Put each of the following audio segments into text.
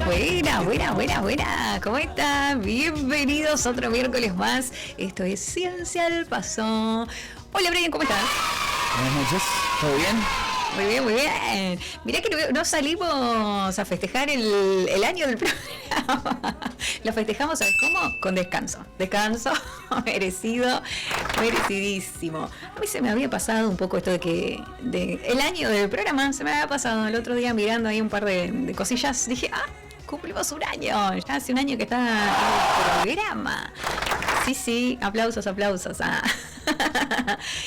Buena. ¿Cómo están? Bienvenidos otro miércoles más. Esto es Ciencia al Paso. Hola, Brian, ¿cómo estás? Buenas noches, ¿todo bien? Muy bien. Mirá que no salimos a festejar el año del programa. Lo festejamos, ¿sabes cómo? Con descanso. Descanso merecido, merecidísimo. A mí se me había pasado un poco esto de el año del programa. Se me había pasado el otro día mirando ahí un par de cosillas. Dije, cumplimos un año. Ya hace un año que está el programa. Sí, aplausos.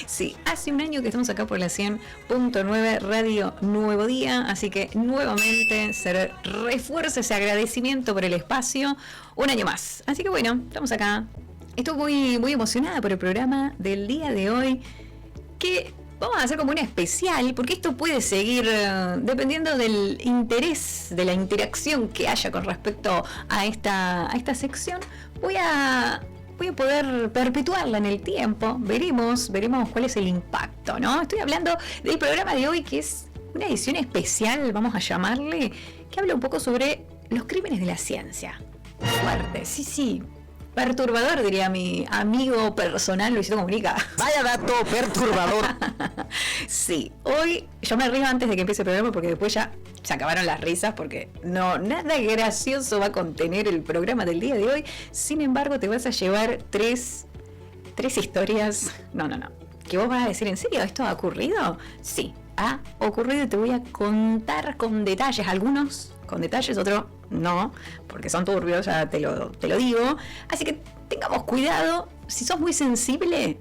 Sí, hace un año que estamos acá por la 100.9 Radio Nuevo Día, así que nuevamente se refuerza ese agradecimiento por el espacio, un año más. Así que bueno, estamos acá. Estoy muy emocionada por el programa del día de hoy, que vamos a hacer como un especial, porque esto puede seguir dependiendo del interés, de la interacción que haya con respecto a esta sección. Voy a poder perpetuarla en el tiempo. Veremos cuál es el impacto, ¿no? Estoy hablando del programa de hoy, que es una edición especial, vamos a llamarle, que habla un poco sobre los crímenes de la ciencia. Fuerte, sí. Perturbador, diría mi amigo personal Luisito Comunica. Vaya dato perturbador. Sí, hoy yo me río antes de que empiece el programa porque después ya se acabaron las risas, porque nada gracioso va a contener el programa del día de hoy. Sin embargo, te vas a llevar tres historias. No. ¿Que vos vas a decir, en serio, esto ha ocurrido? Sí, ha ocurrido y te voy a contar con detalles. Algunos con detalles, otros no, porque son turbios, ya te lo digo. Así que tengamos cuidado. Si sos muy sensible,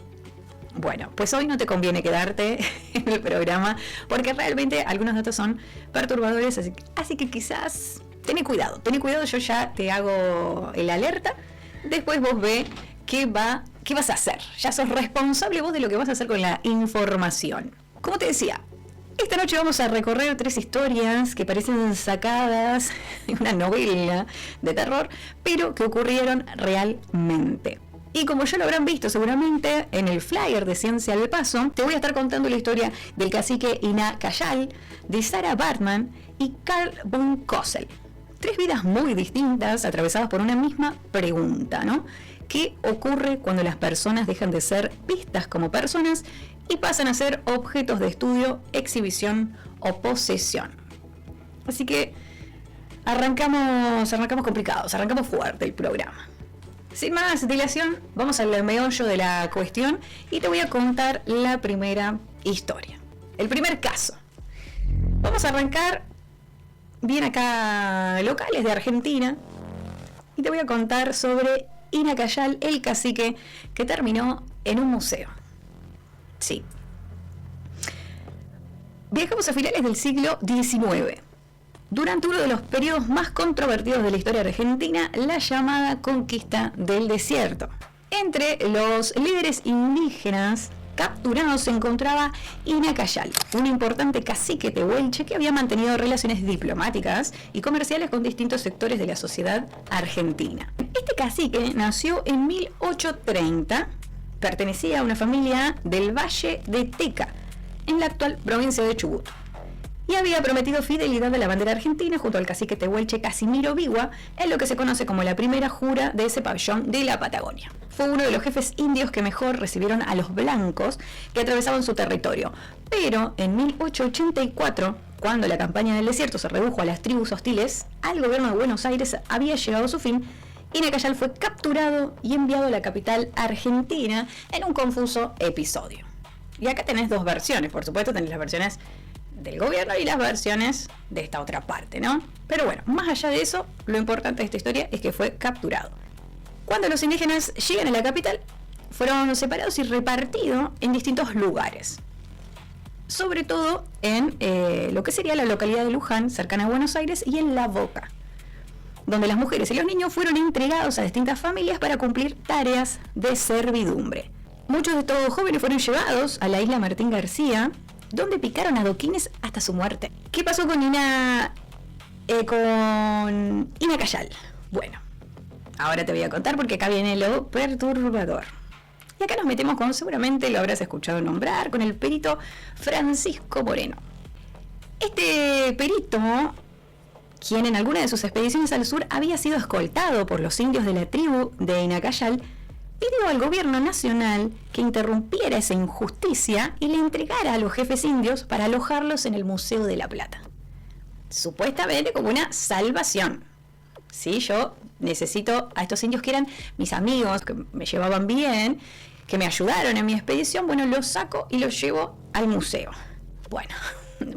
bueno, pues hoy no te conviene quedarte en el programa, porque realmente algunos datos son perturbadores, así que quizás ten cuidado, yo ya te hago el alerta. Después vos ve qué vas a hacer. Ya sos responsable vos de lo que vas a hacer con la información. Como te decía, esta noche vamos a recorrer 3 historias que parecen sacadas de una novela de terror, pero que ocurrieron realmente. Y como ya lo habrán visto seguramente en el flyer de Ciencia al Paso, te voy a estar contando la historia del cacique Ina Cayal, de Sarah Baartman y Carl von Cosel. 3 vidas muy distintas, atravesadas por una misma pregunta, ¿no? ¿Qué ocurre cuando las personas dejan de ser vistas como personas y pasan a ser objetos de estudio, exhibición o posesión? Así que arrancamos complicados, arrancamos fuerte el programa. Sin más dilación, vamos al meollo de la cuestión y te voy a contar la primera historia. El primer caso. Vamos a arrancar bien acá, locales de Argentina, y te voy a contar sobre Ina Cayal, el cacique que terminó en un museo. Sí. Viajamos a finales del siglo XIX. Durante uno de los periodos más controvertidos de la historia argentina, la llamada conquista del desierto. Entre los líderes indígenas capturados se encontraba Ina Cayal, un importante cacique tehuelche que había mantenido relaciones diplomáticas y comerciales con distintos sectores de la sociedad argentina. Este cacique nació en 1830, pertenecía a una familia del Valle de Teca, en la actual provincia de Chubut, y había prometido fidelidad a la bandera argentina junto al cacique tehuelche Casimiro Vigua en lo que se conoce como la primera jura de ese pabellón de la Patagonia. Fue uno de los jefes indios que mejor recibieron a los blancos que atravesaban su territorio. Pero en 1884, cuando la campaña del desierto se redujo a las tribus hostiles, al gobierno de Buenos Aires había llegado a su fin. Ina Cayal fue capturado y enviado a la capital argentina en un confuso episodio. Y acá tenés 2 versiones, por supuesto, tenés las versiones del gobierno y las versiones de esta otra parte, ¿no? Pero bueno, más allá de eso, lo importante de esta historia es que fue capturado. Cuando los indígenas llegan a la capital, fueron separados y repartidos en distintos lugares. Sobre todo en lo que sería la localidad de Luján, cercana a Buenos Aires, y en La Boca, donde las mujeres y los niños fueron entregados a distintas familias para cumplir tareas de servidumbre. Muchos de estos jóvenes fueron llevados a la isla Martín García, donde picaron adoquines hasta su muerte. ¿Qué pasó con Ina Cayal? Bueno, ahora te voy a contar porque acá viene lo perturbador. Y acá nos metemos con, seguramente lo habrás escuchado nombrar, con el perito Francisco Moreno. Este perito, quien en alguna de sus expediciones al sur había sido escoltado por los indios de la tribu de Inacayal, pidió al gobierno nacional que interrumpiera esa injusticia y le entregara a los jefes indios para alojarlos en el Museo de la Plata. Supuestamente como una salvación. Sí, yo necesito a estos indios que eran mis amigos, que me llevaban bien, que me ayudaron en mi expedición, bueno, los saco y los llevo al museo. Bueno,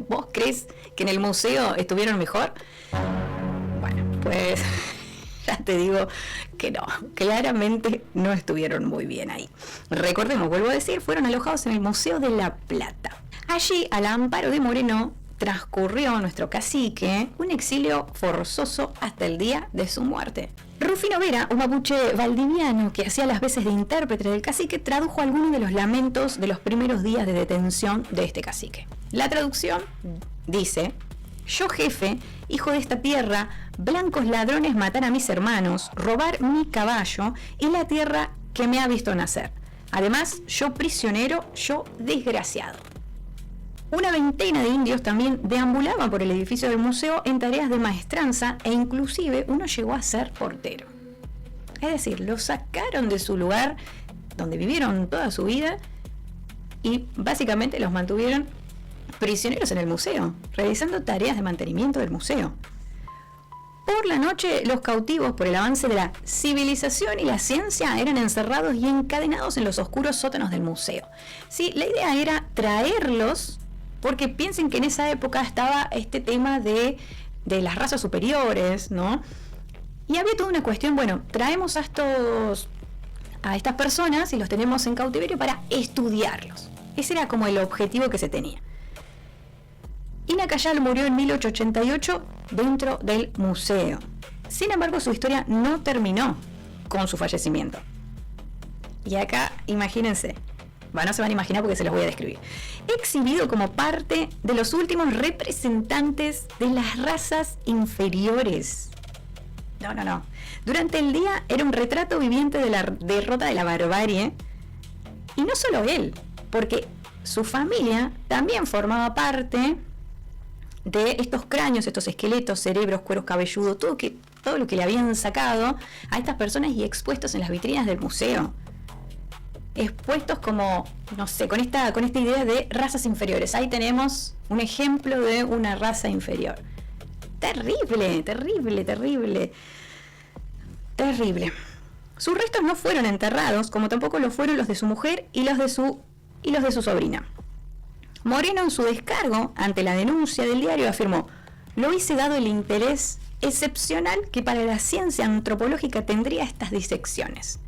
¿vos crees que en el museo estuvieron mejor? Bueno, pues ya te digo que no, claramente no estuvieron muy bien ahí. Recordemos, vuelvo a decir, fueron alojados en el Museo de la Plata. Allí, al amparo de Moreno, transcurrió nuestro cacique un exilio forzoso hasta el día de su muerte. Rufino Vera, un mapuche valdiviano que hacía las veces de intérprete del cacique, tradujo algunos de los lamentos de los primeros días de detención de este cacique. La traducción dice: yo jefe, hijo de esta tierra, blancos ladrones matar a mis hermanos, robar mi caballo y la tierra que me ha visto nacer. Además, yo prisionero, yo desgraciado. Una veintena de indios también deambulaban por el edificio del museo en tareas de maestranza e inclusive uno llegó a ser portero. Es decir, los sacaron de su lugar donde vivieron toda su vida y básicamente los mantuvieron prisioneros en el museo, realizando tareas de mantenimiento del museo. Por la noche, los cautivos por el avance de la civilización y la ciencia eran encerrados y encadenados en los oscuros sótanos del museo. Sí, la idea era traerlos, porque piensen que en esa época estaba este tema de las razas superiores, ¿no? Y había toda una cuestión, bueno, traemos a estas personas y los tenemos en cautiverio para estudiarlos. Ese era como el objetivo que se tenía. Inacayal murió en 1888 dentro del museo. Sin embargo, su historia no terminó con su fallecimiento. Y acá, imagínense, no se van a imaginar porque se los voy a describir. Exhibido como parte de los últimos representantes de las razas inferiores. No. Durante el día era un retrato viviente de la derrota de la barbarie. Y no solo él, porque su familia también formaba parte de estos cráneos, estos esqueletos, cerebros, cueros cabelludos, todo lo que le habían sacado a estas personas y expuestos en las vitrinas del museo. Expuestos como, no sé, con esta idea de razas inferiores. Ahí tenemos un ejemplo de una raza inferior. Terrible. Sus restos no fueron enterrados, como tampoco lo fueron los de su mujer y los de su sobrina. Moreno, en su descargo ante la denuncia del diario, afirmó: lo hice dado el interés excepcional que para la ciencia antropológica tendría estas disecciones,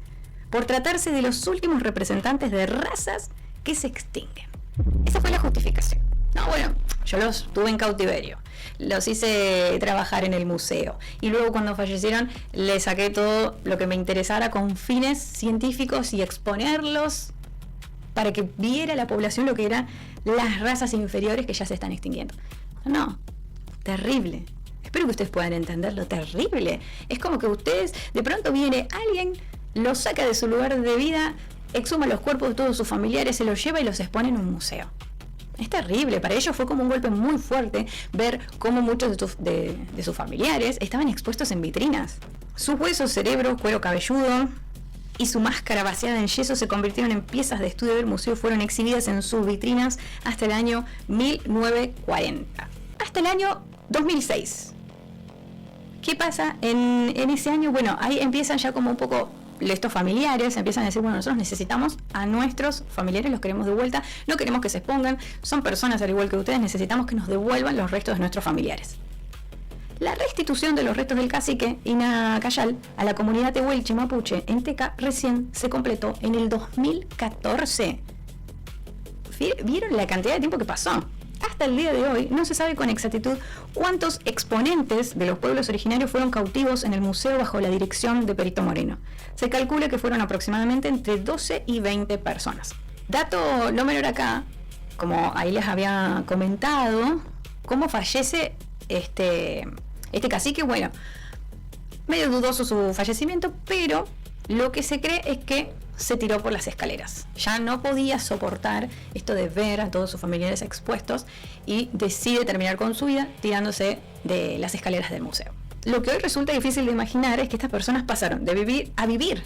por tratarse de los últimos representantes de razas que se extinguen. Esa fue la justificación. No, bueno, yo los tuve en cautiverio, los hice trabajar en el museo y luego cuando fallecieron les saqué todo lo que me interesara con fines científicos y exponerlos para que viera la población lo que eran las razas inferiores que ya se están extinguiendo. No, terrible. Espero que ustedes puedan entenderlo, terrible. Es como que ustedes, de pronto viene alguien, los saca de su lugar de vida, exhuma los cuerpos de todos sus familiares, se los lleva y los expone en un museo. Es terrible, para ellos fue como un golpe muy fuerte ver cómo muchos de sus familiares estaban expuestos en vitrinas. Sus huesos, cerebro, cuero cabelludo y su máscara vaciada en yeso se convirtieron en piezas de estudio del museo, fueron exhibidas en sus vitrinas hasta el año 1940. Hasta el año 2006. ¿Qué pasa en ese año? Bueno, ahí empiezan ya como un poco estos familiares, empiezan a decir, bueno, nosotros necesitamos a nuestros familiares, los queremos de vuelta, no queremos que se expongan, son personas al igual que ustedes, necesitamos que nos devuelvan los restos de nuestros familiares. La restitución de los restos del cacique Inacayal a la comunidad tehuelche mapuche en Teca recién se completó en el 2014. ¿Vieron la cantidad de tiempo que pasó? Hasta el día de hoy no se sabe con exactitud cuántos exponentes de los pueblos originarios fueron cautivos en el museo bajo la dirección de Perito Moreno. Se calcula que fueron aproximadamente entre 12 y 20 personas. Dato no menor acá, como ahí les había comentado, cómo fallece este cacique. Bueno, medio dudoso su fallecimiento, pero lo que se cree es que se tiró por las escaleras. Ya no podía soportar esto de ver a todos sus familiares expuestos y decide terminar con su vida tirándose de las escaleras del museo. Lo que hoy resulta difícil de imaginar es que estas personas pasaron de vivir a vivir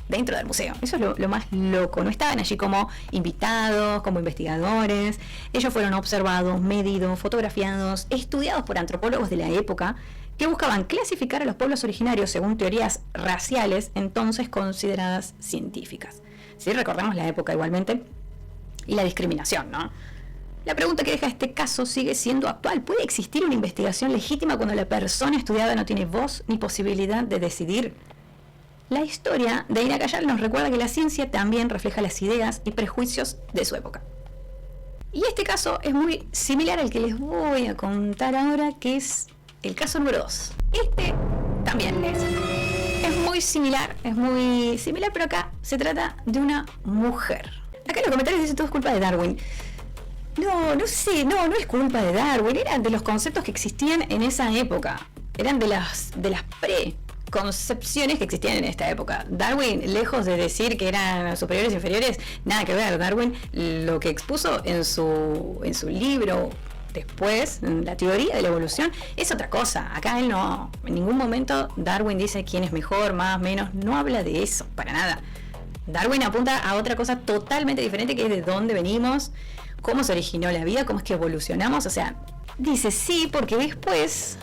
dentro del museo. Eso es lo más loco. No estaban allí como invitados, como investigadores. Ellos fueron observados, medidos, fotografiados, estudiados por antropólogos de la época que buscaban clasificar a los pueblos originarios según teorías raciales entonces consideradas científicas. Sí, recordemos la época igualmente y la discriminación, ¿no? La pregunta que deja este caso sigue siendo actual. ¿Puede existir una investigación legítima cuando la persona estudiada no tiene voz ni posibilidad de decidir? La historia de Ina Cayal nos recuerda que la ciencia también refleja las ideas y prejuicios de su época. Y este caso es muy similar al que les voy a contar ahora, que es el caso número 2. Este también es muy similar, pero acá se trata de una mujer. Acá en los comentarios dicen todo es culpa de Darwin. No es culpa de Darwin, eran de los conceptos que existían en esa época. Eran de las preconcepciones que existían en esta época. Darwin, lejos de decir que eran superiores e inferiores, nada que ver. Darwin lo que expuso en su libro después, la teoría de la evolución, es otra cosa. Acá él no, en ningún momento Darwin dice quién es mejor, más, menos, no habla de eso, para nada. Darwin apunta a otra cosa totalmente diferente, que es de dónde venimos, cómo se originó la vida, cómo es que evolucionamos. O sea, dice sí, porque después,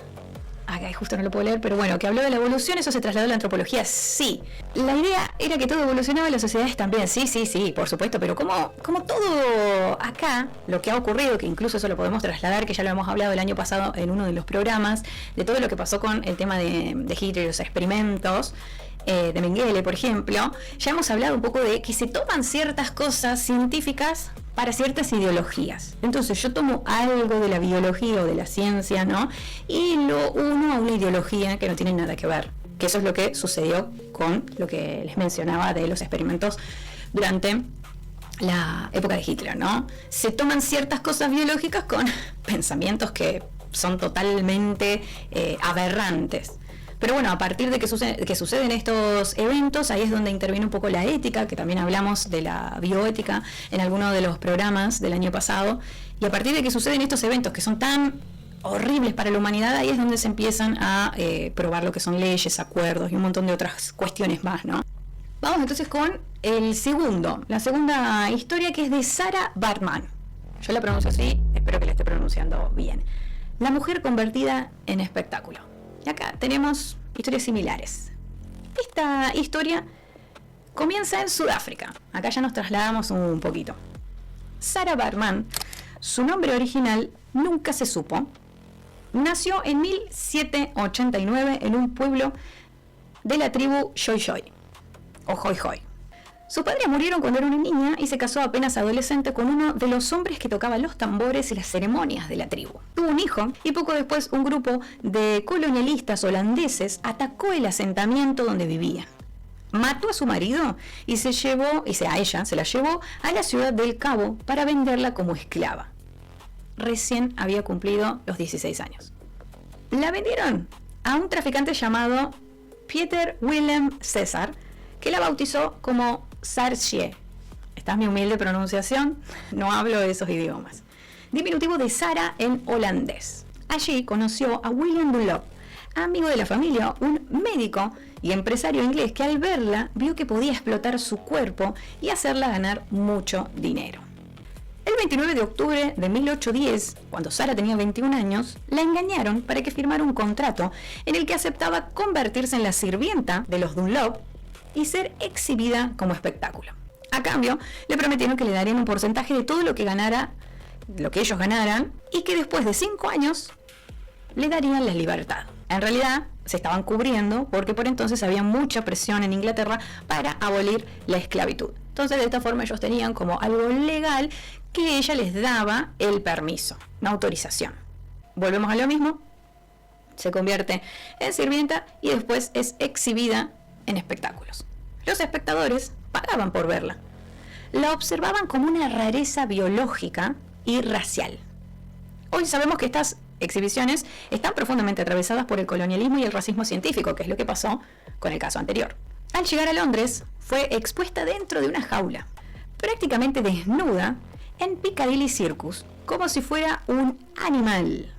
acá justo no lo puedo leer, pero bueno, que habló de la evolución, eso se trasladó a la antropología, sí. La idea era que todo evolucionaba y las sociedades también, sí, por supuesto, pero como todo acá, lo que ha ocurrido, que incluso eso lo podemos trasladar, que ya lo hemos hablado el año pasado en uno de los programas, de todo lo que pasó con el tema de Hitler y los experimentos, de Mengele, por ejemplo, ya hemos hablado un poco de que se toman ciertas cosas científicas para ciertas ideologías. Entonces yo tomo algo de la biología o de la ciencia, ¿no? Y lo uno a una ideología que no tiene nada que ver. Que eso es lo que sucedió con lo que les mencionaba de los experimentos durante la época de Hitler, ¿no? Se toman ciertas cosas biológicas con pensamientos que son totalmente aberrantes. Pero bueno, a partir de que suceden estos eventos, ahí es donde interviene un poco la ética, que también hablamos de la bioética en alguno de los programas del año pasado, y a partir de que suceden estos eventos que son tan horribles para la humanidad, ahí es donde se empiezan a probar lo que son leyes, acuerdos y un montón de otras cuestiones más, ¿no? Vamos entonces con la segunda historia, que es de Sarah Baartman. Yo la pronuncio así, espero que la esté pronunciando bien. La mujer convertida en espectáculo. Y acá tenemos historias similares. Esta historia comienza en Sudáfrica. Acá ya nos trasladamos un poquito. Sarah Baartman, su nombre original nunca se supo. Nació en 1789 en un pueblo de la tribu Khoikhoi, o Khoikhoi. Sus padres murieron cuando era una niña y se casó apenas adolescente con uno de los hombres que tocaba los tambores y las ceremonias de la tribu. Tuvo un hijo y poco después un grupo de colonialistas holandeses atacó el asentamiento donde vivían. Mató a su marido y a ella se la llevó a la ciudad del Cabo para venderla como esclava. Recién había cumplido los 16 años. La vendieron a un traficante llamado Pieter Willem César, que la bautizó como Saartje. Esta es mi humilde pronunciación, no hablo de esos idiomas. Diminutivo de Sara en holandés. Allí conoció a William Dunlop, amigo de la familia, un médico y empresario inglés que al verla vio que podía explotar su cuerpo y hacerla ganar mucho dinero. El 29 de octubre de 1810, cuando Sara tenía 21 años, la engañaron para que firmara un contrato en el que aceptaba convertirse en la sirvienta de los Dunlop y ser exhibida como espectáculo. A cambio, le prometieron que le darían un porcentaje de todo lo que ellos ganaran, y que después de 5 años le darían la libertad. En realidad, se estaban cubriendo porque por entonces había mucha presión en Inglaterra para abolir la esclavitud. Entonces, de esta forma ellos tenían como algo legal que ella les daba el permiso, una autorización. Volvemos a lo mismo, se convierte en sirvienta y después es exhibida en espectáculos. Los espectadores pagaban por verla. La observaban como una rareza biológica y racial. Hoy sabemos que estas exhibiciones están profundamente atravesadas por el colonialismo y el racismo científico, que es lo que pasó con el caso anterior. Al llegar a Londres, fue expuesta dentro de una jaula, prácticamente desnuda, en Piccadilly Circus, como si fuera un animal.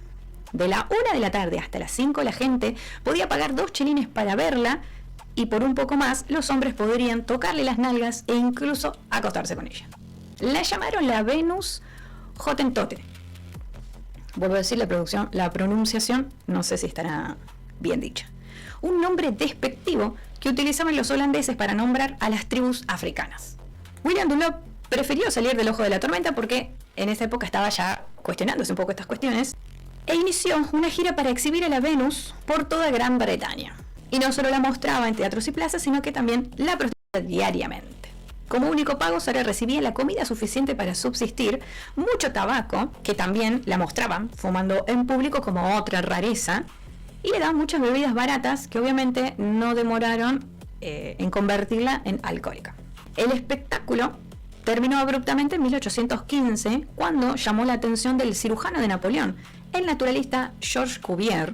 De la 1 de la tarde hasta las 5 la gente podía pagar 2 chelines para verla, y por un poco más los hombres podrían tocarle las nalgas e incluso acostarse con ella. La llamaron la Venus Hottentote. Vuelvo a decir la pronunciación, no sé si estará bien dicha. Un nombre despectivo que utilizaban los holandeses para nombrar a las tribus africanas. William Dunlop prefirió salir del ojo de la tormenta porque en esa época estaba ya cuestionándose un poco estas cuestiones, e inició una gira para exhibir a la Venus por toda Gran Bretaña. Y no solo la mostraba en teatros y plazas, sino que también la prostituía diariamente. Como único pago, Sarah recibía la comida suficiente para subsistir, mucho tabaco, que también la mostraban fumando en público como otra rareza, y le daban muchas bebidas baratas que obviamente no demoraron en convertirla en alcohólica. El espectáculo terminó abruptamente en 1815, cuando llamó la atención del cirujano de Napoleón, el naturalista Georges Cuvier,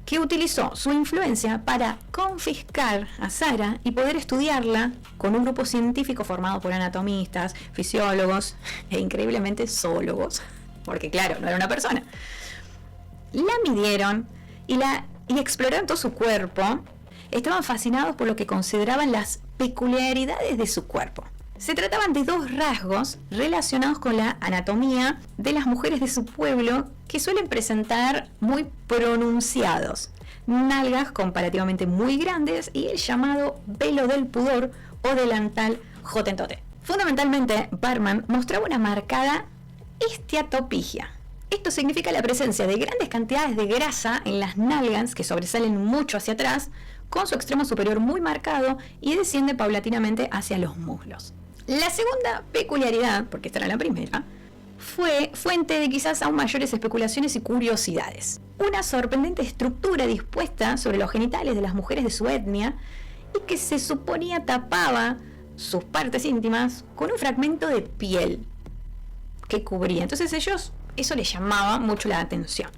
que utilizó su influencia para confiscar a Sarah y poder estudiarla con un grupo científico formado por anatomistas, fisiólogos e increíblemente zoólogos, porque claro, no era una persona. La midieron y exploraron todo su cuerpo. Estaban fascinados por lo que consideraban las peculiaridades de su cuerpo. Se trataban de 2 rasgos relacionados con la anatomía de las mujeres de su pueblo que suelen presentar muy pronunciados: nalgas comparativamente muy grandes y el llamado velo del pudor o delantal Hottentote. Fundamentalmente, Barman mostraba una marcada esteatopigia. Esto significa la presencia de grandes cantidades de grasa en las nalgas que sobresalen mucho hacia atrás, con su extremo superior muy marcado y desciende paulatinamente hacia los muslos. La segunda peculiaridad, porque esta era la primera, fue fuente de quizás aún mayores especulaciones y curiosidades. Una sorprendente estructura dispuesta sobre los genitales de las mujeres de su etnia y que se suponía tapaba sus partes íntimas con un fragmento de piel que cubría. Entonces eso les llamaba mucho la atención.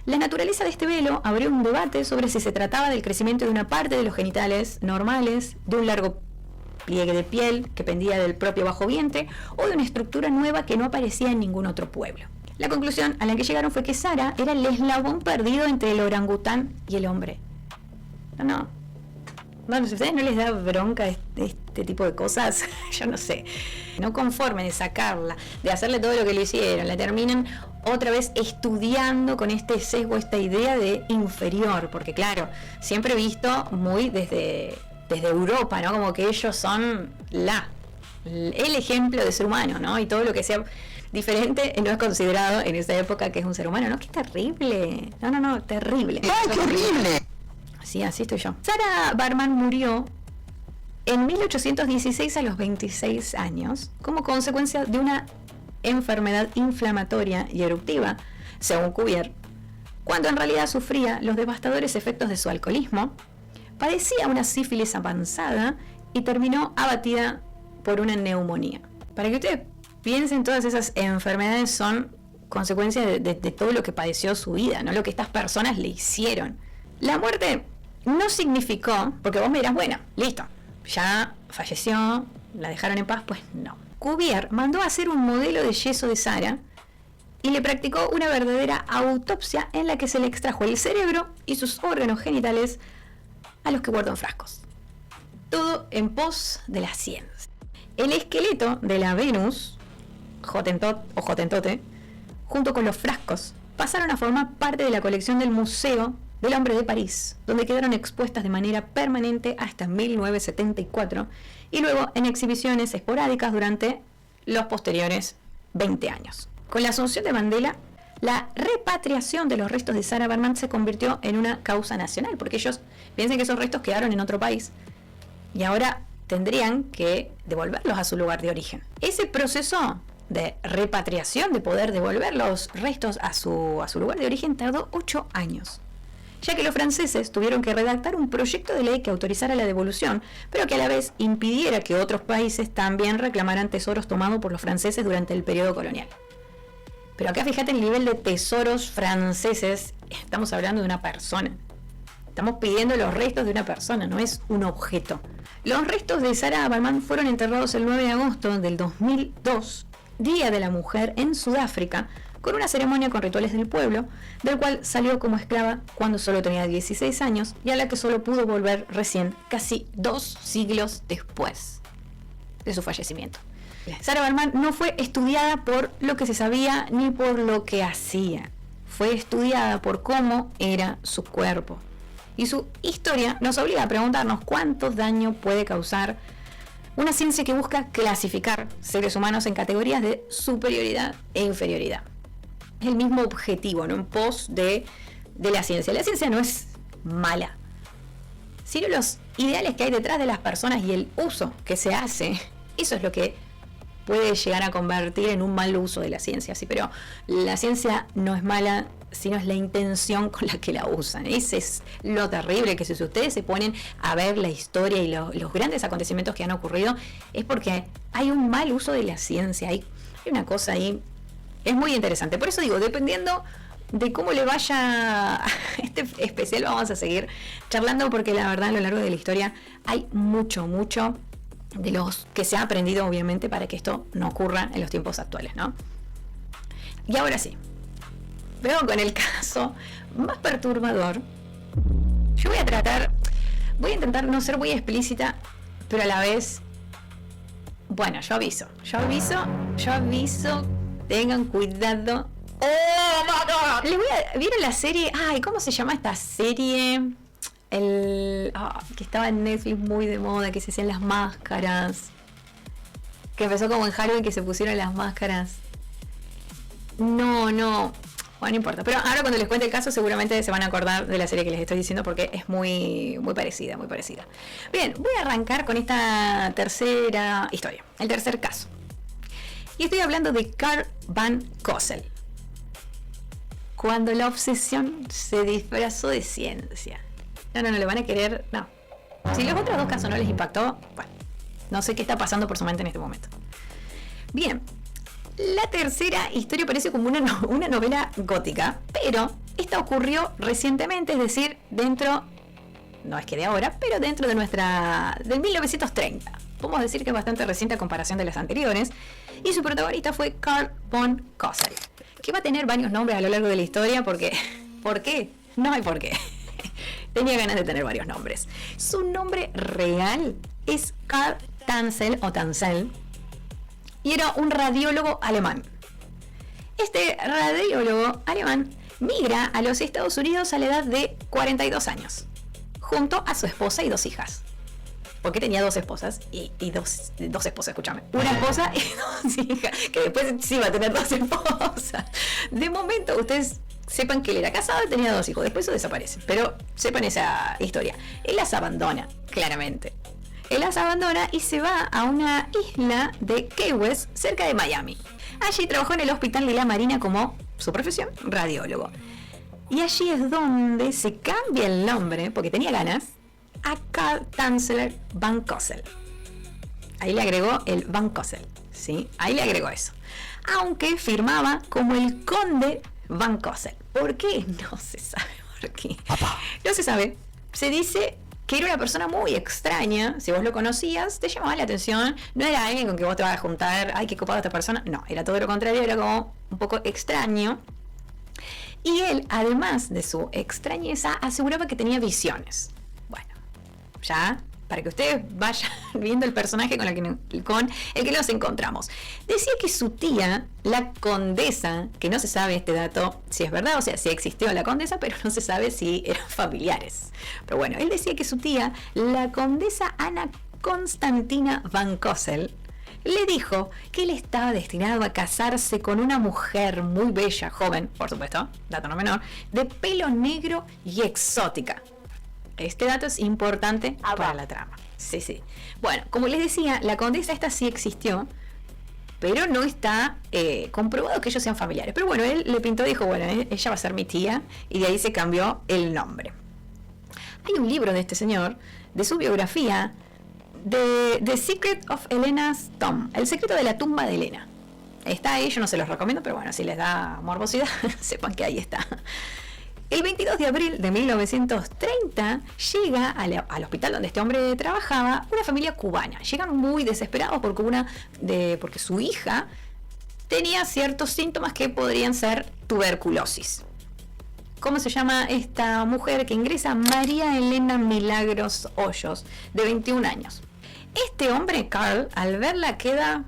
La naturaleza de este velo abrió un debate sobre si se trataba del crecimiento de una parte de los genitales normales, de un largo pliegue de piel que pendía del propio bajo vientre, o de una estructura nueva que no aparecía en ningún otro pueblo. La conclusión a la que llegaron fue que Sarah era el eslabón perdido entre el orangután y el hombre. No, si a ustedes no les da bronca este tipo de cosas, yo no sé. No conforme de sacarla, de hacerle todo lo que le hicieron, la terminan otra vez estudiando con este sesgo, esta idea de inferior, porque claro, siempre visto muy desde Europa, ¿no? Como que ellos son el ejemplo de ser humano, ¿no? Y todo lo que sea diferente no es considerado en esa época que es un ser humano, ¿no? ¡Qué terrible! No, terrible. ¡Ay, qué horrible! Sí, así estoy yo. Sarah Barman murió en 1816 a los 26 años como consecuencia de una enfermedad inflamatoria y eruptiva, según Cuvier, cuando en realidad sufría los devastadores efectos de su alcoholismo, padecía una sífilis avanzada y terminó abatida por una neumonía. Para que ustedes piensen, todas esas enfermedades son consecuencias de todo lo que padeció su vida, no lo que estas personas le hicieron. La muerte no significó, porque vos me dirás, bueno, listo, ya falleció, la dejaron en paz. Pues no. Cuvier mandó a hacer un modelo de yeso de Sarah y le practicó una verdadera autopsia en la que se le extrajo el cerebro y sus órganos genitales a los que guardó en frascos. Todo en pos de la ciencia. El esqueleto de la Venus Hottentote, junto con los frascos, pasaron a formar parte de la colección del Museo del Hombre de París, donde quedaron expuestas de manera permanente hasta 1974 y luego en exhibiciones esporádicas durante los posteriores 20 años. Con la asunción de Mandela, la repatriación de los restos de Sarah Barman se convirtió en una causa nacional, porque ellos piensan que esos restos quedaron en otro país y ahora tendrían que devolverlos a su lugar de origen. Ese proceso de repatriación, de poder devolver los restos a su lugar de origen, tardó 8 años, ya que los franceses tuvieron que redactar un proyecto de ley que autorizara la devolución, pero que a la vez impidiera que otros países también reclamaran tesoros tomados por los franceses durante el periodo colonial. Pero acá fíjate el nivel de tesoros franceses, estamos hablando de una persona. Estamos pidiendo los restos de una persona, no es un objeto. Los restos de Sarah Baartman fueron enterrados el 9 de agosto del 2002, Día de la Mujer, en Sudáfrica, con una ceremonia con rituales del pueblo, del cual salió como esclava cuando solo tenía 16 años y a la que solo pudo volver recién, casi 2 siglos después de su fallecimiento. Sarah Baartman no fue estudiada por lo que se sabía ni por lo que hacía. Fue estudiada por cómo era su cuerpo. Y su historia nos obliga a preguntarnos cuánto daño puede causar una ciencia que busca clasificar seres humanos en categorías de superioridad e inferioridad. Es el mismo objetivo, ¿no? En pos de la ciencia. La ciencia no es mala, sino los ideales que hay detrás de las personas y el uso que se hace. Eso es lo que puede llegar a convertir en un mal uso de la ciencia. Sí, pero la ciencia no es mala, sino es la intención con la que la usan. Ese es lo terrible, que si ustedes se ponen a ver la historia y los grandes acontecimientos que han ocurrido, es porque hay un mal uso de la ciencia. Hay una cosa ahí, es muy interesante. Por eso digo, dependiendo de cómo le vaya a este especial, vamos a seguir charlando, porque la verdad a lo largo de la historia hay mucho de los que se ha aprendido, obviamente, para que esto no ocurra en los tiempos actuales, ¿no? Y ahora sí, veo con el caso más perturbador. Yo voy a intentar no ser muy explícita, pero a la vez, bueno, yo aviso, tengan cuidado. ¡Oh, my God! ¿Vieron la serie? Ay, ¿cómo se llama esta serie? Que estaba en Netflix muy de moda, que se hacían las máscaras, que empezó como en Halloween, que se pusieron las máscaras. Bueno, no importa, pero ahora cuando les cuente el caso seguramente se van a acordar de la serie que les estoy diciendo, porque es muy parecida. Bien, voy a arrancar con esta tercera historia, el tercer caso, y estoy hablando de Carl Van Cossel, cuando la obsesión se disfrazó de ciencia. No, le van a querer, no. Si los otros dos casos no les impactó, bueno, no sé qué está pasando por su mente en este momento. Bien, la tercera historia parece como una novela gótica, pero esta ocurrió recientemente, es decir, no es que de ahora, pero dentro de del 1930. Podemos decir que es bastante reciente a comparación de las anteriores, y su protagonista fue Carl Van Cossel, que va a tener varios nombres a lo largo de la historia, porque, ¿por qué? No hay por qué. Tenía ganas de tener varios nombres. Su nombre real es Carl Tanzl, y era un radiólogo alemán. Este radiólogo alemán migra a los Estados Unidos a la edad de 42 años, junto a su esposa y 2 hijas. Porque tenía 2 esposas y dos esposas, escúchame. Una esposa y 2 hijas, que después sí va a tener 2 esposas. De momento, ustedes sepan que él era casado y tenía 2 hijos, después eso desaparece, pero sepan esa historia. Él las abandona, claramente. Él las abandona y se va a una isla de Key West, cerca de Miami. Allí trabajó en el hospital de la Marina como su profesión, radiólogo. Y allí es donde se cambia el nombre, porque tenía ganas, a Carl Tanzl Van Cossel. Ahí le agregó el Van Cossel, ¿sí? Ahí le agregó eso. Aunque firmaba como el conde Van Cossel. ¿Por qué? No se sabe por qué. No se sabe. Se dice que era una persona muy extraña. Si vos lo conocías, te llamaba la atención. No era alguien con que vos te vas a juntar, ay, qué copado esta persona. No, era todo lo contrario, era como un poco extraño. Y él, además de su extrañeza, aseguraba que tenía visiones. Bueno, ya para que ustedes vayan viendo el personaje con el que nos encontramos. Decía que su tía, la condesa, que no se sabe este dato si es verdad, o sea, si existió la condesa, pero no se sabe si eran familiares. Pero bueno, él decía que su tía, la condesa Ana Constantina Van Cossel, le dijo que él estaba destinado a casarse con una mujer muy bella, joven, por supuesto, dato no menor, de pelo negro y exótica. Este dato es importante para la trama. Sí. Bueno, como les decía, la condesa esta sí existió, pero no está comprobado que ellos sean familiares. Pero bueno, él le pintó y dijo, bueno, ella va a ser mi tía, y de ahí se cambió el nombre. Hay un libro de este señor, de su biografía, de The Secret of Elena's Tomb, El secreto de la tumba de Elena. Está ahí, yo no se los recomiendo, pero bueno, si les da morbosidad, sepan que ahí está. El 22 de abril de 1930 llega al hospital donde este hombre trabajaba una familia cubana. Llegan muy desesperados porque su hija tenía ciertos síntomas que podrían ser tuberculosis. ¿Cómo se llama esta mujer que ingresa? María Elena Milagros Hoyos, de 21 años. Este hombre, Carl, al verla queda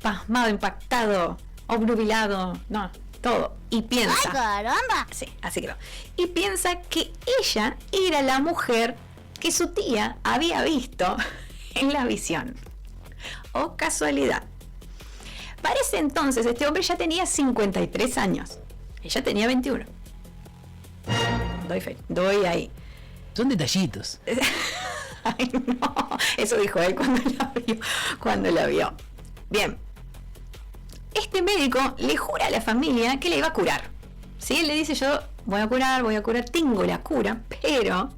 pasmado, impactado, obnubilado, no, todo. Y piensa... ¡Ay, caramba! Sí, así quedó. Y piensa que ella era la mujer que su tía había visto en la visión. ¡Oh, casualidad! Para ese entonces, este hombre ya tenía 53 años. Ella tenía 21. Doy ahí. Son detallitos. Ay, no. Eso dijo él cuando la vio. Bien. Este médico le jura a la familia que le iba a curar. ¿Sí? Él le dice, yo voy a curar, tengo la cura, pero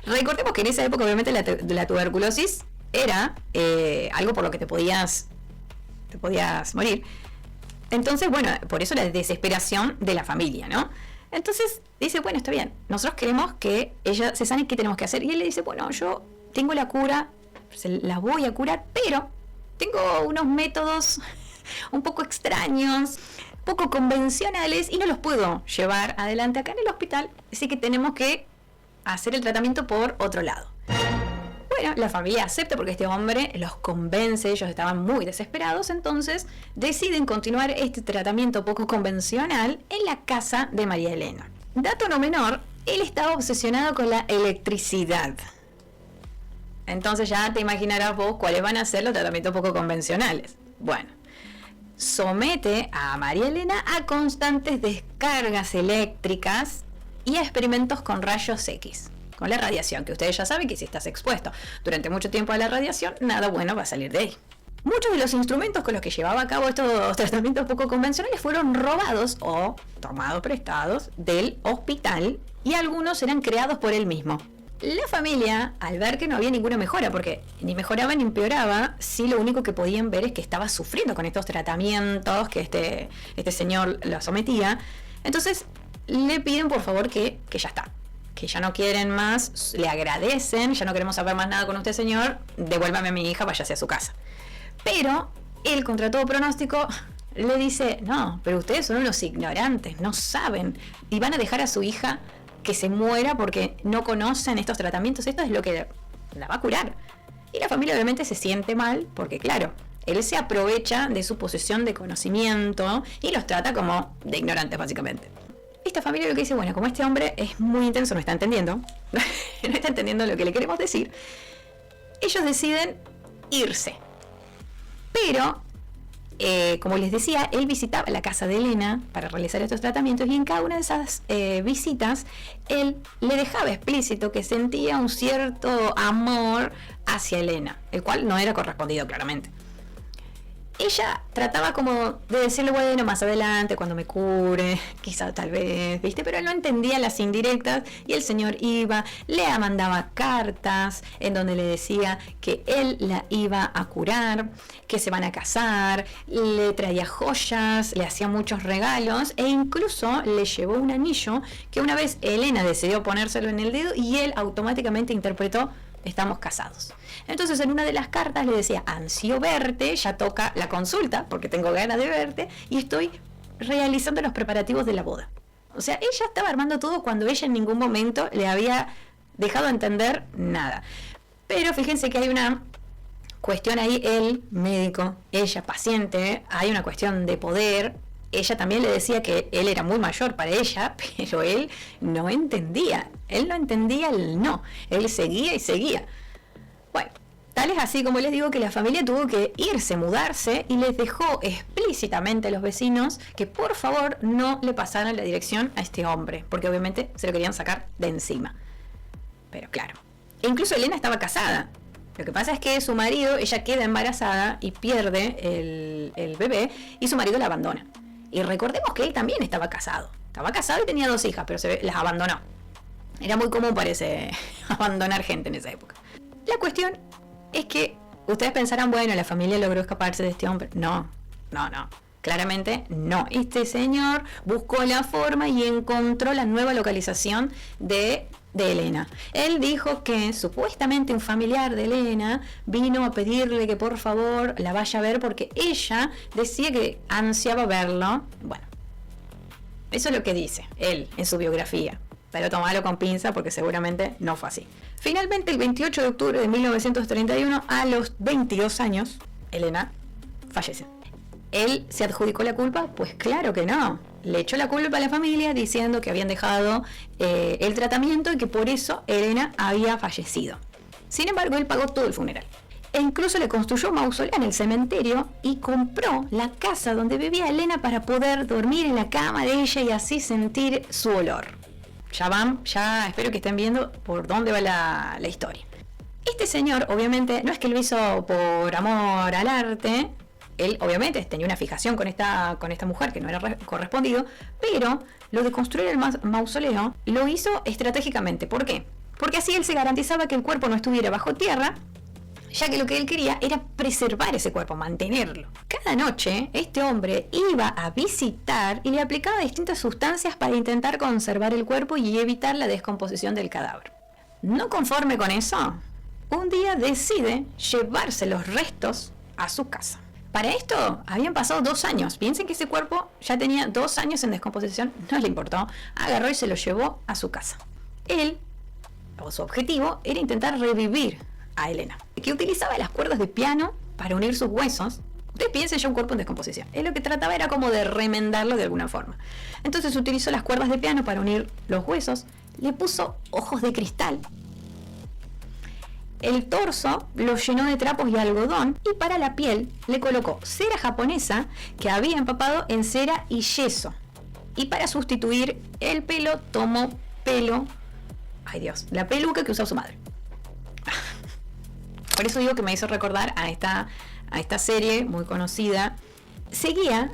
recordemos que en esa época obviamente la tuberculosis era algo por lo que te podías morir. Entonces, bueno, por eso la desesperación de la familia, ¿no? Entonces dice, bueno, está bien, nosotros queremos que ella se sane, ¿qué tenemos que hacer? Y él le dice, bueno, yo tengo la cura, la voy a curar, pero tengo unos métodos un poco extraños, poco convencionales y no los puedo llevar adelante acá en el hospital, así que tenemos que hacer el tratamiento por otro lado. Bueno, la familia acepta porque este hombre los convence, ellos estaban muy desesperados, entonces deciden continuar este tratamiento poco convencional en la casa de María Elena. Dato no menor, él estaba obsesionado con la electricidad. Entonces ya te imaginarás vos cuáles van a ser los tratamientos poco convencionales. Bueno, somete a María Elena a constantes descargas eléctricas y a experimentos con rayos X. Con la radiación, que ustedes ya saben que si estás expuesto durante mucho tiempo a la radiación, nada bueno va a salir de ahí. Muchos de los instrumentos con los que llevaba a cabo estos tratamientos poco convencionales fueron robados o tomados prestados del hospital y algunos eran creados por él mismo. La familia, al ver que no había ninguna mejora, porque ni mejoraba ni empeoraba, sí lo único que podían ver es que estaba sufriendo con estos tratamientos que este señor lo sometía, entonces le piden por favor que ya está. Que ya no quieren más, le agradecen, ya no queremos saber más nada con usted, señor, devuélvame a mi hija, váyase a su casa. Pero él, contra todo pronóstico, le dice, no, pero ustedes son unos ignorantes, no saben, y van a dejar a su hija que se muera porque no conocen estos tratamientos, esto es lo que la va a curar. Y la familia obviamente se siente mal, porque claro, él se aprovecha de su posición de conocimiento y los trata como de ignorantes, básicamente. Esta familia lo que dice, bueno, como este hombre es muy intenso, no está entendiendo, no está entendiendo lo que le queremos decir, ellos deciden irse. Pero, como les decía, él visitaba la casa de Elena para realizar estos tratamientos y en cada una de esas visitas, él le dejaba explícito que sentía un cierto amor hacia Elena, el cual no era correspondido claramente. Ella trataba como de decirle, bueno, más adelante, cuando me cure, quizá tal vez, ¿viste? Pero él no entendía las indirectas y el señor iba, le mandaba cartas en donde le decía que él la iba a curar, que se van a casar, le traía joyas, le hacía muchos regalos e incluso le llevó un anillo que una vez Elena decidió ponérselo en el dedo y él automáticamente interpretó, estamos casados. Entonces en una de las cartas le decía, ansío verte, ya toca la consulta porque tengo ganas de verte y estoy realizando los preparativos de la boda. O sea, ella estaba armando todo cuando ella en ningún momento le había dejado entender nada. Pero fíjense que hay una cuestión ahí, él, médico, ella, paciente, hay una cuestión de poder. Ella también le decía que él era muy mayor para ella, pero él no entendía. Él no entendía el no. Él seguía y seguía. Bueno, tal es así como les digo que la familia tuvo que irse, mudarse y les dejó explícitamente a los vecinos que por favor no le pasaran la dirección a este hombre, porque obviamente se lo querían sacar de encima. Pero claro, e incluso Elena estaba casada. Lo que pasa es que su marido, ella queda embarazada y pierde el bebé y su marido la abandona. Y recordemos que él también estaba casado. Estaba casado y tenía 2 hijas, pero las abandonó. Era muy común, parece, abandonar gente en esa época. La cuestión es que ustedes pensarán, bueno, la familia logró escaparse de este hombre. No. Claramente no. Este señor buscó la forma y encontró la nueva localización de Elena. Él dijo que supuestamente un familiar de Elena vino a pedirle que por favor la vaya a ver porque ella decía que ansiaba verlo. Bueno, eso es lo que dice él en su biografía, pero tomalo con pinza porque seguramente no fue así. Finalmente, el 28 de octubre de 1931, a los 22 años, Elena fallece. ¿Él se adjudicó la culpa? Pues claro que no. Le echó la culpa a la familia diciendo que habían dejado el tratamiento y que por eso Elena había fallecido. Sin embargo, él pagó todo el funeral. E incluso le construyó un mausoleo en el cementerio y compró la casa donde vivía Elena para poder dormir en la cama de ella y así sentir su olor. Ya espero que estén viendo por dónde va la historia. Este señor, obviamente, no es que lo hizo por amor al arte. Él obviamente tenía una fijación con esta mujer que no era correspondido, pero lo de construir el mausoleo lo hizo estratégicamente. ¿Por qué? Porque así él se garantizaba que el cuerpo no estuviera bajo tierra, ya que lo que él quería era preservar ese cuerpo, mantenerlo. Cada noche este hombre iba a visitar y le aplicaba distintas sustancias para intentar conservar el cuerpo y evitar la descomposición del cadáver. No conforme con eso, un día decide llevarse los restos a su casa. Para esto habían pasado 2 años. Piensen que ese cuerpo ya tenía 2 años en descomposición, no le importó. Agarró y se lo llevó a su casa. Él, o su objetivo, era intentar revivir a Elena, que utilizaba las cuerdas de piano para unir sus huesos. Ustedes piensen ya un cuerpo en descomposición. Él lo que trataba era como de remendarlo de alguna forma. Entonces utilizó las cuerdas de piano para unir los huesos, le puso ojos de cristal. El torso lo llenó de trapos y algodón y para la piel le colocó cera japonesa que había empapado en cera y yeso. Y para sustituir el pelo tomó la peluca que usaba su madre. Por eso digo que me hizo recordar a esta serie muy conocida. Seguía,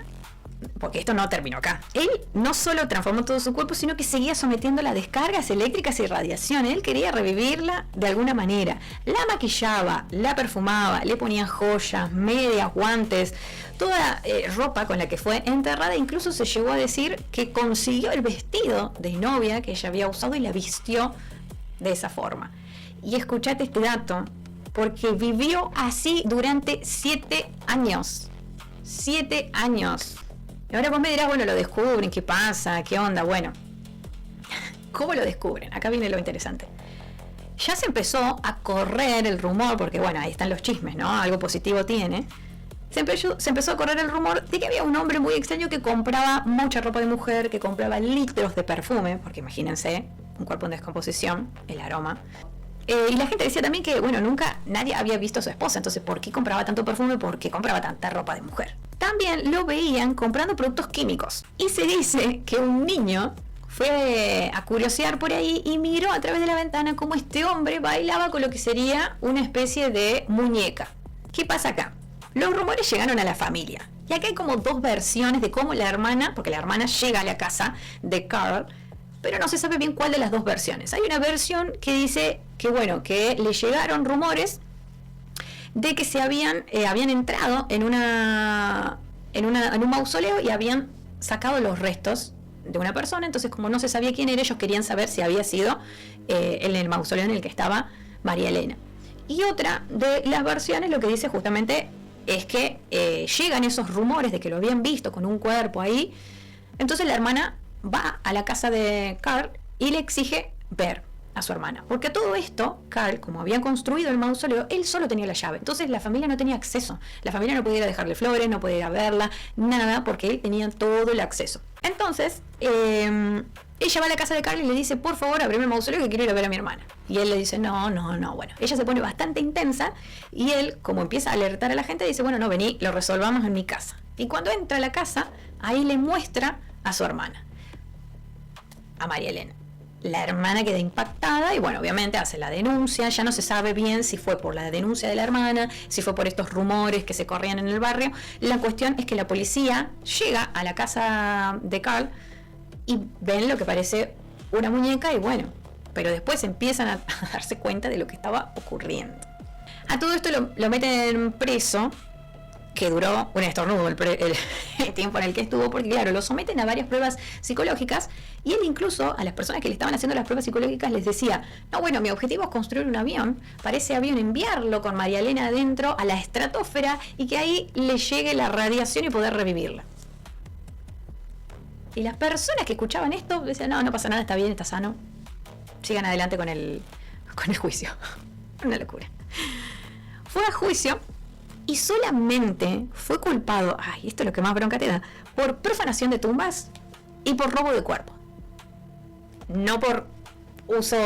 porque esto no terminó acá. Él no solo transformó todo su cuerpo, sino que seguía sometiéndola a descargas eléctricas y radiación. Él quería revivirla de alguna manera. La maquillaba, la perfumaba, le ponía joyas, medias, guantes, toda ropa con la que fue enterrada. Incluso se llegó a decir que consiguió el vestido de novia que ella había usado y la vistió de esa forma. Y escuchate este dato, porque vivió así durante 7 años. 7 años. Y ahora vos me dirás, bueno, lo descubren, ¿qué pasa? ¿Qué onda? Bueno, ¿cómo lo descubren? Acá viene lo interesante. Ya se empezó a correr el rumor, porque bueno, ahí están los chismes, ¿no? Algo positivo tiene. Se empezó a correr el rumor de que había un hombre muy extraño que compraba mucha ropa de mujer, que compraba litros de perfume, porque imagínense, un cuerpo en descomposición, el aroma. Y la gente decía también que, bueno, nunca nadie había visto a su esposa, entonces, ¿por qué compraba tanto perfume? ¿Por qué compraba tanta ropa de mujer? También lo veían comprando productos químicos. Y se dice que un niño fue a curiosear por ahí y miró a través de la ventana cómo este hombre bailaba con lo que sería una especie de muñeca. ¿Qué pasa acá? Los rumores llegaron a la familia. Y acá hay como 2 versiones de cómo la hermana, porque la hermana llega a la casa de Carl, pero no se sabe bien cuál de las 2 versiones. Hay una versión que dice que, bueno, que le llegaron rumores de que se habían entrado en un mausoleo y habían sacado los restos de una persona. Entonces, como no se sabía quién era, ellos querían saber si había sido en el mausoleo en el que estaba María Elena. Y otra de las versiones lo que dice justamente es que llegan esos rumores de que lo habían visto con un cuerpo ahí. Entonces la hermana va a la casa de Carl y le exige ver a su hermana. Porque a todo esto, Carl, como había construido el mausoleo, él solo tenía la llave. Entonces la familia no tenía acceso. La familia no podía ir a dejarle flores, no podía ir a verla, nada, porque él tenía todo el acceso. Entonces, ella va a la casa de Carl y le dice, por favor, abrime el mausoleo que quiero ir a ver a mi hermana. Y él le dice, no. Bueno, ella se pone bastante intensa y él, como empieza a alertar a la gente, dice, bueno, no, vení, lo resolvamos en mi casa. Y cuando entra a la casa, ahí le muestra a su hermana, a María Elena. La hermana queda impactada y bueno, obviamente hace la denuncia. Ya no se sabe bien si fue por la denuncia de la hermana, si fue por estos rumores que se corrían en el barrio. La cuestión es que la policía llega a la casa de Carl y ven lo que parece una muñeca y bueno, pero después empiezan a darse cuenta de lo que estaba ocurriendo. A todo esto lo meten preso, que duró un estornudo el tiempo en el que estuvo, porque claro, lo someten a varias pruebas psicológicas y él incluso a las personas que le estaban haciendo las pruebas psicológicas les decía, no, bueno, mi objetivo es construir un avión, para ese avión enviarlo con María Elena adentro a la estratosfera y que ahí le llegue la radiación y poder revivirla. Y las personas que escuchaban esto decían, no, no pasa nada, está bien, está sano, sigan adelante con el juicio. Una locura. Fue a juicio y solamente fue culpado, ay, esto es lo que más bronca te da, por profanación de tumbas y por robo de cuerpo. No por uso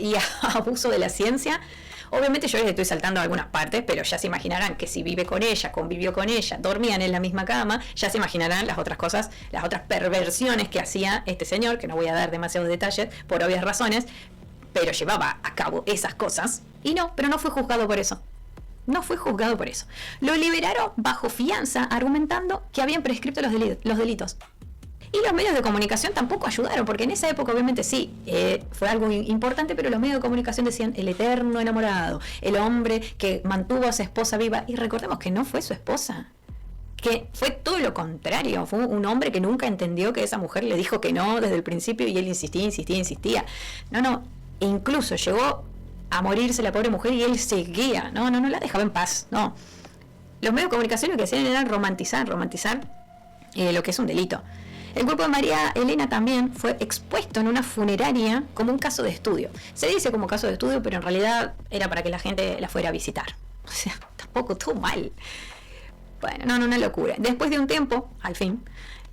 y abuso de la ciencia. Obviamente yo les estoy saltando algunas partes, pero ya se imaginarán que si vive con ella, convivió con ella, dormían en la misma cama, ya se imaginarán las otras cosas, las otras perversiones que hacía este señor, que no voy a dar demasiados detalles por obvias razones, pero llevaba a cabo esas cosas. Y no, pero no fue juzgado por eso. No fue juzgado por eso. Lo liberaron bajo fianza, argumentando que habían prescripto los delitos. Y los medios de comunicación tampoco ayudaron, porque en esa época obviamente sí, fue algo importante, pero los medios de comunicación decían el eterno enamorado, el hombre que mantuvo a su esposa viva. Y recordemos que no fue su esposa, que fue todo lo contrario, fue un hombre que nunca entendió que esa mujer le dijo que no desde el principio y él insistía. No, e incluso llegó a morirse la pobre mujer y él seguía, no la dejaba en paz, no. Los medios de comunicación lo que hacían era romantizar lo que es un delito. El cuerpo de María Elena también fue expuesto en una funeraria como un caso de estudio. Se dice como caso de estudio, pero en realidad era para que la gente la fuera a visitar. O sea, tampoco estuvo mal. Bueno, no, una locura. Después de un tiempo, al fin,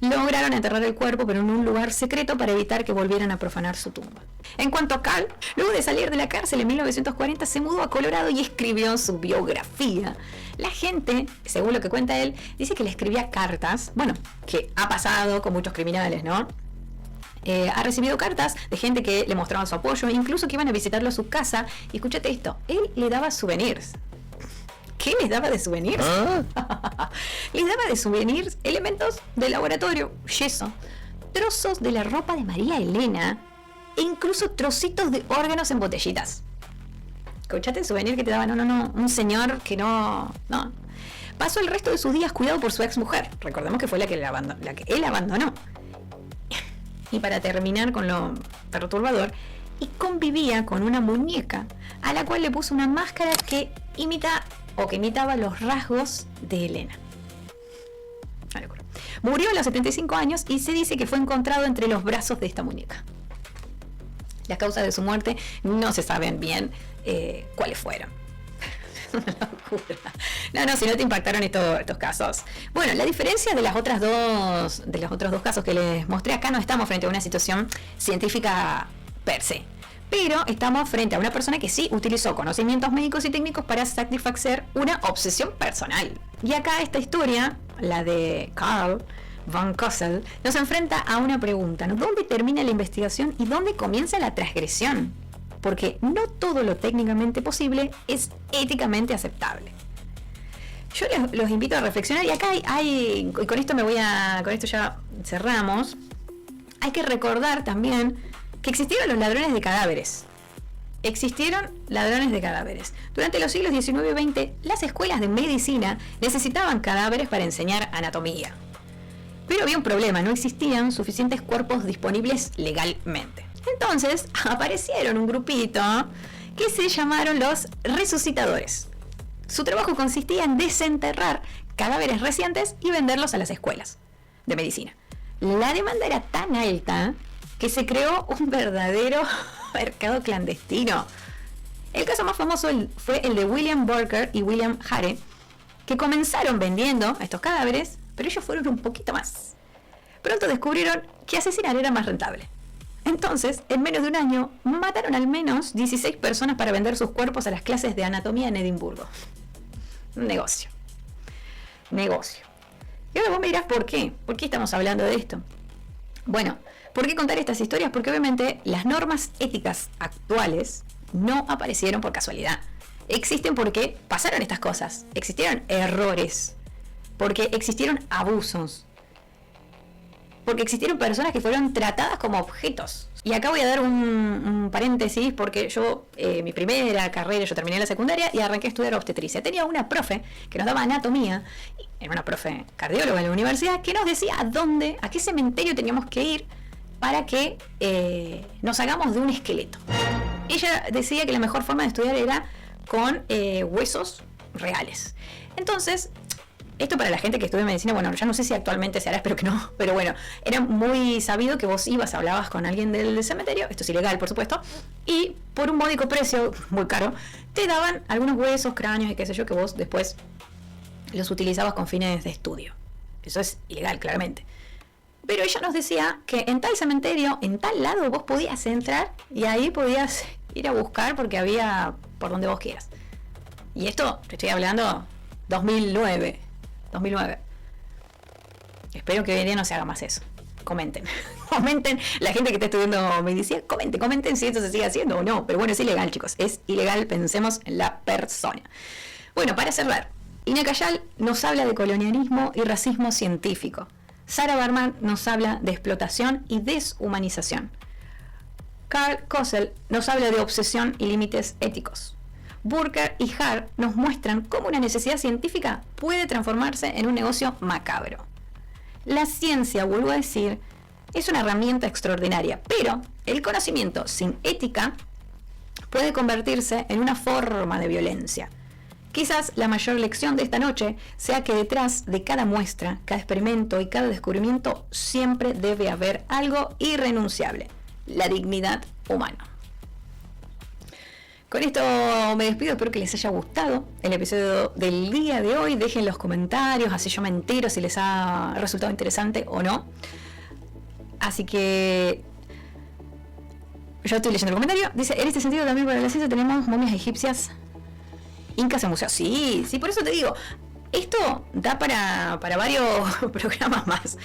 lograron enterrar el cuerpo, pero en un lugar secreto para evitar que volvieran a profanar su tumba. En cuanto a Carl, luego de salir de la cárcel en 1940, se mudó a Colorado y escribió su biografía. La gente, según lo que cuenta él, dice que le escribía cartas, bueno, que ha pasado con muchos criminales, ¿no? Ha recibido cartas de gente que le mostraba su apoyo, incluso que iban a visitarlo a su casa. Y escúchate esto, él le daba souvenirs. ¿Qué les daba de souvenirs? Les daba de souvenirs elementos de laboratorio, yeso, trozos de la ropa de María Elena e incluso trocitos de órganos en botellitas. Escuchate el souvenir que te daba, no, un señor que no. Pasó el resto de sus días cuidado por su ex mujer. Recordemos que fue la que él abandonó. Y para terminar con lo perturbador, y convivía con una muñeca a la cual le puso una máscara que imitaba los rasgos de Elena. Murió a los 75 años y se dice que fue encontrado entre los brazos de esta muñeca. Las causas de su muerte no se saben bien cuáles fueron. Una locura. No, si no te impactaron estos casos. Bueno, la diferencia de los otros dos casos que les mostré acá, no estamos frente a una situación científica per se, pero estamos frente a una persona que sí utilizó conocimientos médicos y técnicos para satisfacer una obsesión personal. Y acá esta historia, la de Carl von Cosel, nos enfrenta a una pregunta, ¿no? ¿Dónde termina la investigación y dónde comienza la transgresión? Porque no todo lo técnicamente posible es éticamente aceptable. Yo los invito a reflexionar, y acá hay y con esto ya cerramos. Hay que recordar también que existieron los ladrones de cadáveres. Durante los siglos XIX y XX, las escuelas de medicina necesitaban cadáveres para enseñar anatomía. Pero había un problema, no existían suficientes cuerpos disponibles legalmente. Entonces aparecieron un grupito que se llamaron los resucitadores. Su trabajo consistía en desenterrar cadáveres recientes y venderlos a las escuelas de medicina. La demanda era tan alta que se creó un verdadero mercado clandestino. El caso más famoso fue el de William Burker y William Hare, que comenzaron vendiendo estos cadáveres, pero ellos fueron un poquito más. Pronto descubrieron que asesinar era más rentable. Entonces, en menos de un año, mataron al menos 16 personas para vender sus cuerpos a las clases de anatomía en Edimburgo. Un negocio. Y ahora vos me dirás, ¿por qué? ¿Por qué estamos hablando de esto? Bueno, ¿por qué contar estas historias? Porque obviamente las normas éticas actuales no aparecieron por casualidad. Existen porque pasaron estas cosas. Existieron errores. Porque existieron abusos. porque existieron personas que fueron tratadas como objetos. Y acá voy a dar un paréntesis porque yo, mi primera carrera, yo terminé la secundaria y arranqué a estudiar obstetricia. Tenía una profe que nos daba anatomía, era una profe cardióloga en la universidad, que nos decía a qué cementerio teníamos que ir para que nos hagamos de un esqueleto. Ella decía que la mejor forma de estudiar era con huesos reales. Entonces, esto para la gente que estudia medicina, bueno, ya no sé si actualmente se hará, espero que no, pero bueno, era muy sabido que vos hablabas con alguien del cementerio, esto es ilegal, por supuesto, y por un módico precio, muy caro, te daban algunos huesos, cráneos y qué sé yo, que vos después los utilizabas con fines de estudio. Eso es ilegal, claramente. Pero ella nos decía que en tal cementerio, en tal lado, vos podías entrar y ahí podías ir a buscar porque había por donde vos quieras. Y esto, te estoy hablando 2009. Espero que hoy en día no se haga más eso. Comenten. Comenten, la gente que está estudiando medicina, comenten si esto se sigue haciendo o no. Pero bueno, es ilegal, chicos. Es ilegal, pensemos en la persona. Bueno, para cerrar, Ina Cayal nos habla de colonialismo y racismo científico. Sara Barman nos habla de explotación y deshumanización. Carl Kossel nos habla de obsesión y límites éticos. Burker y Hart nos muestran cómo una necesidad científica puede transformarse en un negocio macabro. La ciencia, vuelvo a decir, es una herramienta extraordinaria, pero el conocimiento sin ética puede convertirse en una forma de violencia. Quizás la mayor lección de esta noche sea que detrás de cada muestra, cada experimento y cada descubrimiento siempre debe haber algo irrenunciable: la dignidad humana. Con esto me despido, espero que les haya gustado el episodio del día de hoy. Dejen los comentarios, así yo me entero si les ha resultado interesante o no. Así que yo estoy leyendo el comentario. Dice, en este sentido también para la ciencia tenemos momias egipcias, incas en museos. Sí, por eso te digo, esto da para varios programas más,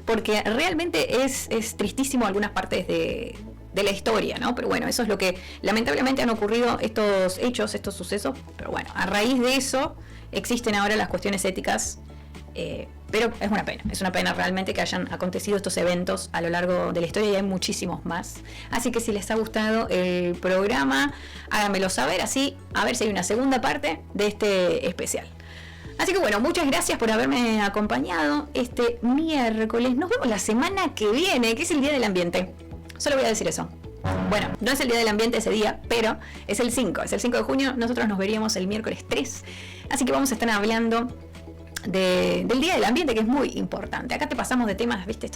porque realmente es tristísimo algunas partes de la historia, ¿no? Pero bueno, eso es lo que lamentablemente han ocurrido, estos hechos, estos sucesos, pero bueno, a raíz de eso existen ahora las cuestiones éticas, pero es una pena realmente que hayan acontecido estos eventos a lo largo de la historia y hay muchísimos más. Así que si les ha gustado el programa, háganmelo saber, así a ver si hay una segunda parte de este especial. Así que bueno, muchas gracias por haberme acompañado este miércoles. Nos vemos la semana que viene, que es el Día del Ambiente. Solo voy a decir eso. Bueno, no es el Día del Ambiente ese día, pero es el 5 de junio. Nosotros nos veríamos el miércoles 3. Así que vamos a estar hablando del Día del Ambiente, que es muy importante. Acá te pasamos de temas, viste,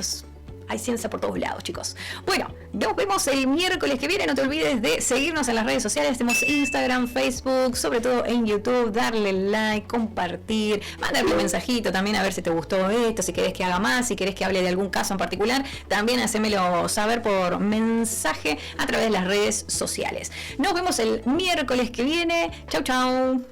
hay ciencia por todos lados, chicos. Bueno, nos vemos el miércoles que viene. No te olvides de seguirnos en las redes sociales. Tenemos Instagram, Facebook, sobre todo en YouTube. Darle like, compartir, mandarle un mensajito también a ver si te gustó esto, si querés que haga más, si querés que hable de algún caso en particular. También hacémelo saber por mensaje a través de las redes sociales. Nos vemos el miércoles que viene. Chau, chau.